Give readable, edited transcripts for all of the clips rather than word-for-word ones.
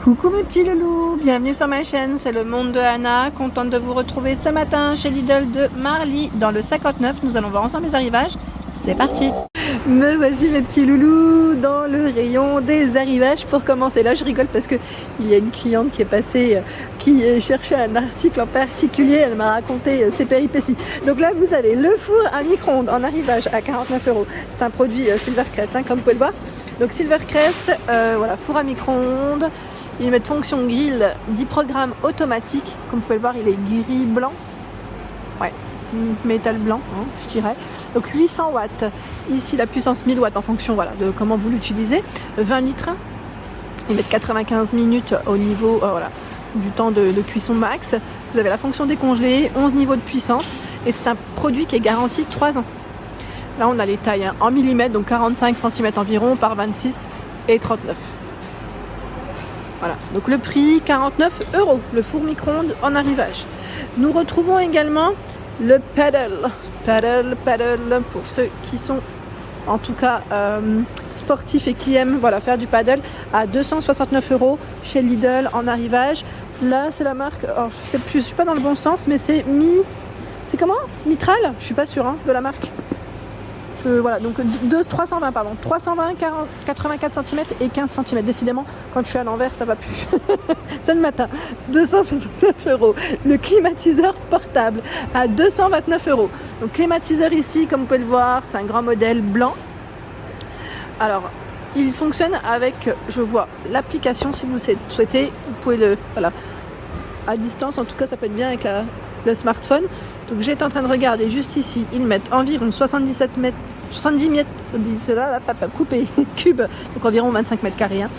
Coucou mes petits loulous, bienvenue sur ma chaîne, c'est le monde de Anna, contente de vous retrouver ce matin chez Lidl de Marly dans le 59. Nous allons voir ensemble les arrivages, c'est parti. Me voici mes petits loulous dans le rayon des arrivages. Pour commencer, là je rigole parce que il y a une cliente qui est passée, qui cherchait un article en particulier, elle m'a raconté ses péripéties. Donc là vous avez le four à micro-ondes en arrivage à 49 €, c'est un produit Silvercrest comme vous pouvez le voir. Donc Silvercrest, voilà, four à micro-ondes. Ils mettent fonction grill 10 programmes automatique. Comme vous pouvez le voir, il est gris blanc. Ouais, métal blanc, hein, je dirais. Donc 800 watts. Ici, la puissance 1000 watts en fonction voilà, de comment vous l'utilisez. 20 litres. Ils mettent 95 minutes au niveau voilà, du temps de cuisson max. Vous avez la fonction décongelée, 11 niveaux de puissance. Et c'est un produit qui est garanti 3 ans. Là, on a les tailles hein, en millimètres, donc 45 cm environ par 26 et 39. Voilà, donc le prix 49 €, le four micro-ondes en arrivage. Nous retrouvons également le paddle pour ceux qui sont en tout cas sportifs et qui aiment voilà, faire du paddle à 269 € chez Lidl en arrivage. Là c'est la marque, alors, je suis pas dans le bon sens mais c'est comment Mitral, je suis pas sûre hein, de la marque. Voilà, donc 320, 84 cm et 15 cm. Décidément, quand je suis à l'envers, ça va plus. C'est le matin. 269 €. Le climatiseur portable à 229 €. Donc, climatiseur ici, comme vous pouvez le voir, c'est un grand modèle blanc. Alors, il fonctionne avec, je vois, l'application si vous souhaitez. Vous pouvez voilà, à distance, en tout cas, ça peut être bien avec le smartphone. Donc j'étais en train de regarder juste ici, ils mettent environ 70 mètres coupés cubes, donc environ 25 mètres carrés. Hein.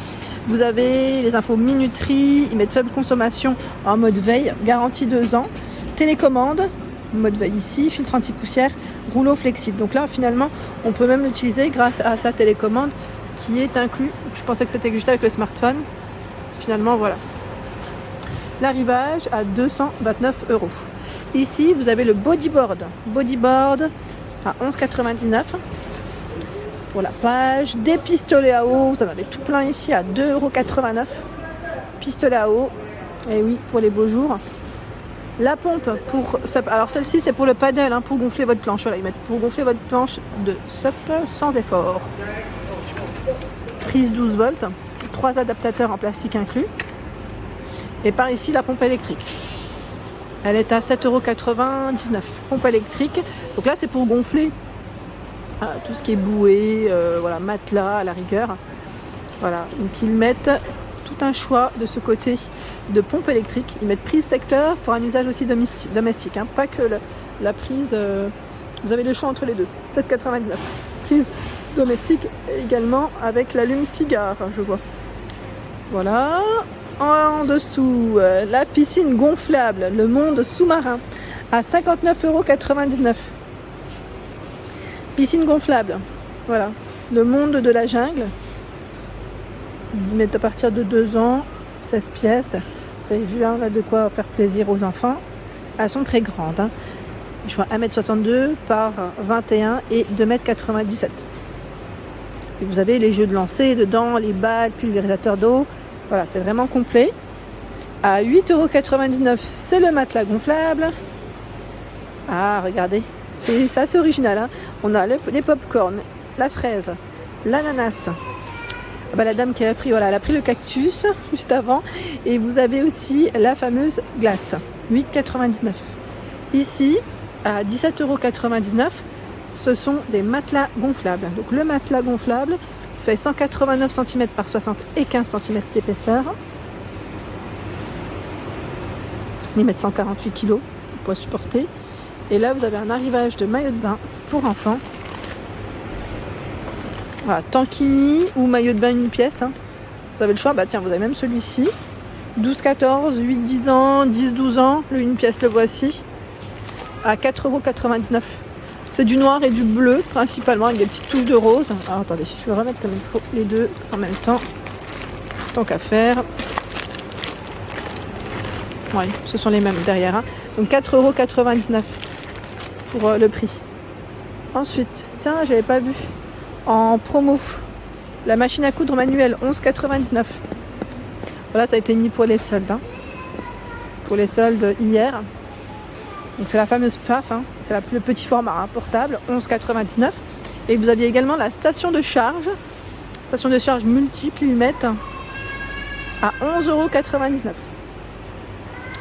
Vous avez les infos minuterie, ils mettent faible consommation en mode veille, garantie 2 ans, télécommande, mode veille ici, filtre anti-poussière, rouleau flexible. Donc là finalement on peut même l'utiliser grâce à sa télécommande qui est inclus. Je pensais que c'était juste avec le smartphone, finalement voilà. L'arrivage à 229 €. Ici, vous avez le bodyboard à 11,99 € pour la page. Des pistolets à eau, vous en avez tout plein ici à 2,89 €. Pistolet à eau, et oui, pour les beaux jours. La pompe, alors celle-ci c'est pour le paddle, hein, pour gonfler votre planche. Voilà, ils mettent pour gonfler votre planche de SUP sans effort. Prise 12 volts, 3 adaptateurs en plastique inclus. Et par ici, la pompe électrique. Elle est à 7,99 €. Pompe électrique. Donc là, c'est pour gonfler tout ce qui est bouée, voilà, matelas à la rigueur. Voilà. Donc ils mettent tout un choix de ce côté de pompe électrique. Ils mettent prise secteur pour un usage aussi domestique. Hein. Pas que la prise. Vous avez le choix entre les deux. 7,99 €. Prise domestique également avec l'allume-cigare, je vois. Voilà. En dessous, la piscine gonflable, le monde sous-marin, à 59,99 €. Piscine gonflable, voilà, le monde de la jungle. Ils mettent à partir de 2 ans, 16 pièces. Vous avez vu, hein, là, de quoi faire plaisir aux enfants. Elles sont très grandes. Hein. Je vois 1,62 m par 21 et 2,97 m. Et vous avez les jeux de lancer dedans, les balles, pulvérisateur d'eau. Voilà, c'est vraiment complet. À 8,99 €, c'est le matelas gonflable. Ah, regardez, c'est assez original. Hein. On a les pop-corn, la fraise, l'ananas. Ah bah, la dame qui a pris, voilà, elle a pris le cactus juste avant. Et vous avez aussi la fameuse glace, 8,99 €. Ici, à 17,99 €, ce sont des matelas gonflables. Donc le matelas gonflable fait 189 cm par 60 et 15 cm d'épaisseur. Ils mettent 148 kg pour supporter. Et là, vous avez un arrivage de maillot de bain pour enfants. Voilà, tankini ou maillot de bain une pièce. Hein. Vous avez le choix. Bah tiens, vous avez même celui-ci. 12-14, 8-10 ans, 10-12 ans. Le une pièce, le voici. À 4,99 €. C'est du noir et du bleu principalement avec des petites touches de rose. Alors attendez, je vais remettre comme il faut les deux en même temps. Tant qu'à faire. Oui, ce sont les mêmes derrière. Hein. Donc 4,99 € pour le prix. Ensuite, tiens, j'avais pas vu. En promo, la machine à coudre manuelle 11,99 €. Voilà, ça a été mis pour les soldes. Hein. Pour les soldes hier. Donc c'est la fameuse PAF, hein. C'est le petit format hein, portable, 11,99. Et vous aviez également la station de charge. Station de charge multiple, ils mettent à 11,99 €.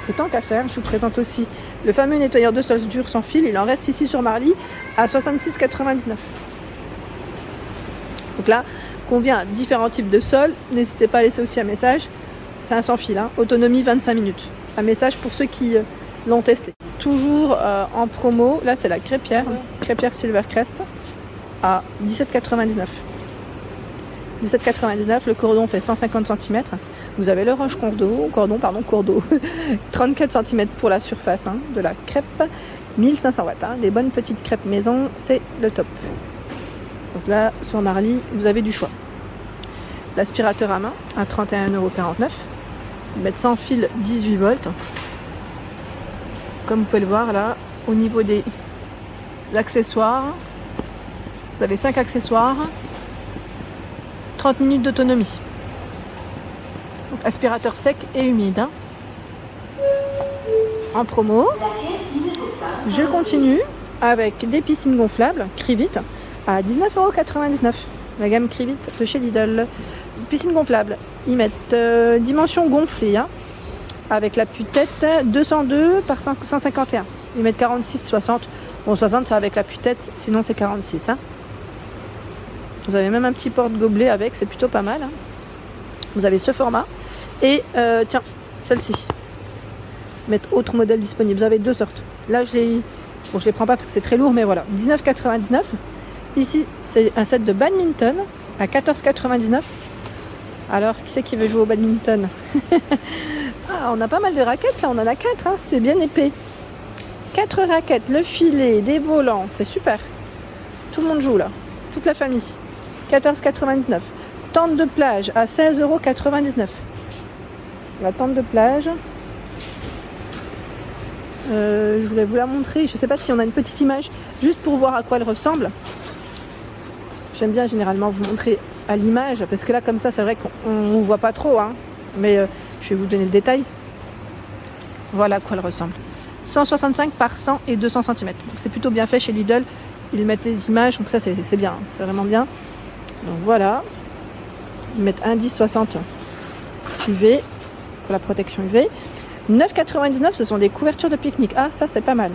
Et tant qu'à faire, je vous présente aussi le fameux nettoyeur de sol dur sans fil. Il en reste ici sur Marly à 66,99 €. Donc là, convient à différents types de sols. N'hésitez pas à laisser aussi un message. C'est un sans fil, hein. Autonomie 25 minutes. Un message pour ceux qui l'ont testé. Toujours en promo, là c'est la crêpière, crêpière Silvercrest à 17,99 €. 17,99 €, le cordon fait 150 cm. Vous avez le roche cours d'eau, 34 cm pour la surface hein, de la crêpe, 1500 watts. Hein. Des bonnes petites crêpes maison, c'est le top. Donc là, sur Marly, vous avez du choix. L'aspirateur à main à 31,49 €. Ils mettent sans fil 18 volts. Comme vous pouvez le voir là, au niveau des accessoires, vous avez 5 accessoires, 30 minutes d'autonomie. Donc, aspirateur sec et humide. Hein. En promo, je continue avec des piscines gonflables Crivit à 19,99 €. La gamme Crivit de chez Lidl. Piscine gonflable. Ils mettent dimension gonflée. Hein. Avec l'appui-tête 202 par 151. Ils mettent 46, 60. Bon, 60 c'est avec l'appui-tête, sinon c'est 46. Hein. Vous avez même un petit porte-gobelet avec, c'est plutôt pas mal. Hein. Vous avez ce format. Et tiens, celle-ci. Mettre autre modèle disponible. Vous avez deux sortes. Là, je les prends pas parce que c'est très lourd, mais voilà. 19,99 €. Ici, c'est un set de badminton à 14,99 €. Alors, qui c'est qui veut jouer au badminton? Ah, on a pas mal de raquettes là, on en a 4, hein. C'est bien épais. 4 raquettes, le filet, des volants, c'est super. Tout le monde joue là, toute la famille. 14,99 €. Tente de plage à 16,99 €. La tente de plage, je voulais vous la montrer. Je sais pas si on a une petite image, juste pour voir à quoi elle ressemble. J'aime bien généralement vous montrer à l'image, parce que là comme ça c'est vrai qu'on ne voit pas trop, hein. Mais je vais vous donner le détail. Voilà à quoi elle ressemble. 165 par 100 et 200 cm. C'est plutôt bien fait chez Lidl. Ils mettent les images, donc ça c'est bien, c'est vraiment bien. Donc voilà. Ils mettent indice 60 UV pour la protection UV. 9,99 €, ce sont des couvertures de pique-nique. Ah, ça c'est pas mal.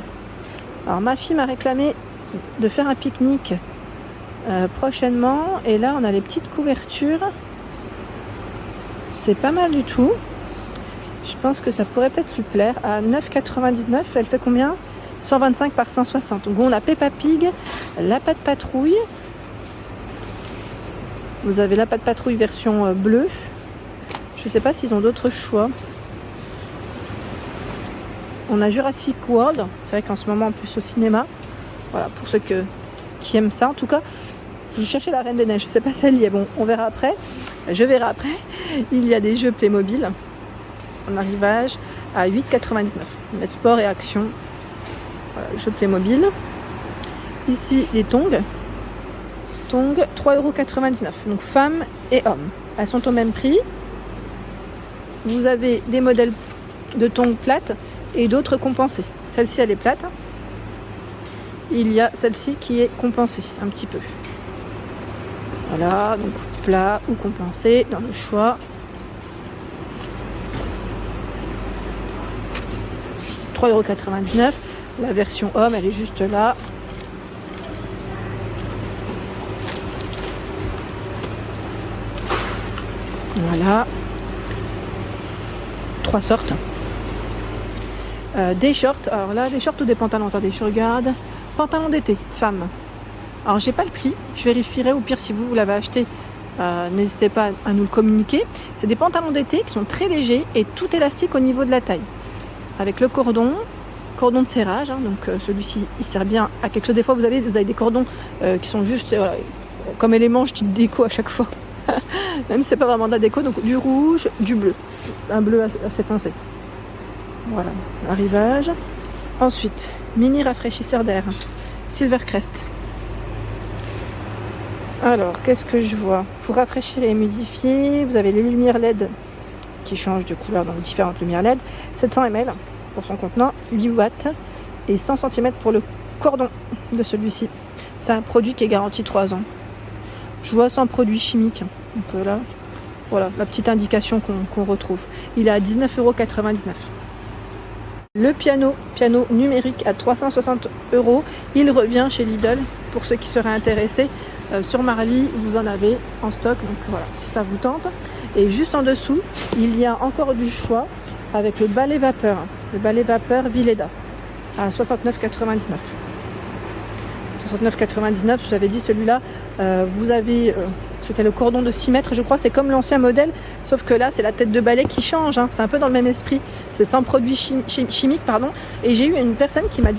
Alors ma fille m'a réclamé de faire un pique-nique prochainement. Et là on a les petites couvertures. C'est pas mal du tout. Je pense que ça pourrait peut-être lui plaire. À 9,99 €, elle fait combien? 125 par 160. Donc on a Peppa Pig, la Patte Patrouille. Vous avez la Patte Patrouille version bleue. Je sais pas s'ils ont d'autres choix. On a Jurassic World. C'est vrai qu'en ce moment en plus au cinéma. Voilà, pour ceux qui aiment ça en tout cas. Je cherchais la Reine des Neiges. Je sais pas si elle y est. Bon, on verra après. Je verrai après. Il y a des jeux Playmobil en arrivage à 8,99 €. Mettre sport et action. Voilà, jeux Playmobil. Ici, les tongs. Tongs, 3,99 €. Donc femmes et hommes. Elles sont au même prix. Vous avez des modèles de tongs plates et d'autres compensées. Celle-ci, elle est plate. Il y a celle-ci qui est compensée un petit peu. Voilà, donc plat ou compensé dans le choix. 3,99 €. La version homme, elle est juste là. Voilà. 3 sortes. Des shorts. Alors là, des shorts ou des pantalons. Attendez, je regarde. Pantalon d'été, femme. Alors j'ai pas le prix, je vérifierai, au pire si vous l'avez acheté, n'hésitez pas à nous le communiquer. C'est des pantalons d'été qui sont très légers et tout élastique au niveau de la taille. Avec le cordon de serrage, hein, donc celui-ci il sert bien à quelque chose. Des fois vous avez des cordons qui sont juste comme élément, je dis déco à chaque fois. Même si c'est pas vraiment de la déco, donc du rouge, du bleu. Un bleu assez foncé. Voilà, arrivage. Ensuite, mini rafraîchisseur d'air, Silvercrest. Alors, qu'est-ce que je vois? Pour rafraîchir et humidifier, vous avez les lumières LED qui change de couleur dans les différentes lumières LED, 700 ml pour son contenant, 8 watts et 100 cm pour le cordon de celui-ci. C'est un produit qui est garanti 3 ans. Je vois sans produits chimiques. Donc là, voilà la petite indication qu'on retrouve. Il est à 19,99 €. Le piano numérique à 360 €. Il revient chez Lidl. Pour ceux qui seraient intéressés, sur Marly, vous en avez en stock. Donc voilà, si ça vous tente. Et juste en dessous, il y a encore du choix avec le balai vapeur. Le balai vapeur Villeda à 69,99 €. 69,99 €, je vous avais dit celui-là, vous avez... c'était le cordon de 6 mètres, je crois, c'est comme l'ancien modèle, sauf que là, c'est la tête de balai qui change, hein. C'est un peu dans le même esprit. C'est sans produits chimiques, pardon. Et j'ai eu une personne qui m'a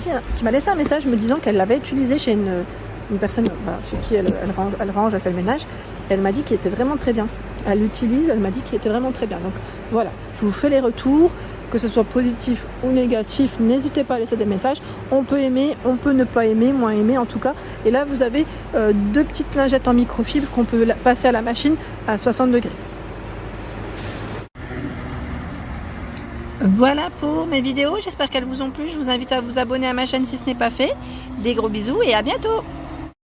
laissé un message me disant qu'elle l'avait utilisé chez une personne chez qui elle range, elle fait le ménage. Et elle m'a dit qu'il était vraiment très bien. Elle l'utilise, elle m'a dit qu'il était vraiment très bien. Donc voilà, je vous fais les retours. Que ce soit positif ou négatif, n'hésitez pas à laisser des messages. On peut aimer, on peut ne pas aimer, moins aimer en tout cas. Et là, vous avez 2 petites lingettes en microfibre qu'on peut passer à la machine à 60 degrés. Voilà pour mes vidéos. J'espère qu'elles vous ont plu. Je vous invite à vous abonner à ma chaîne si ce n'est pas fait. Des gros bisous et à bientôt.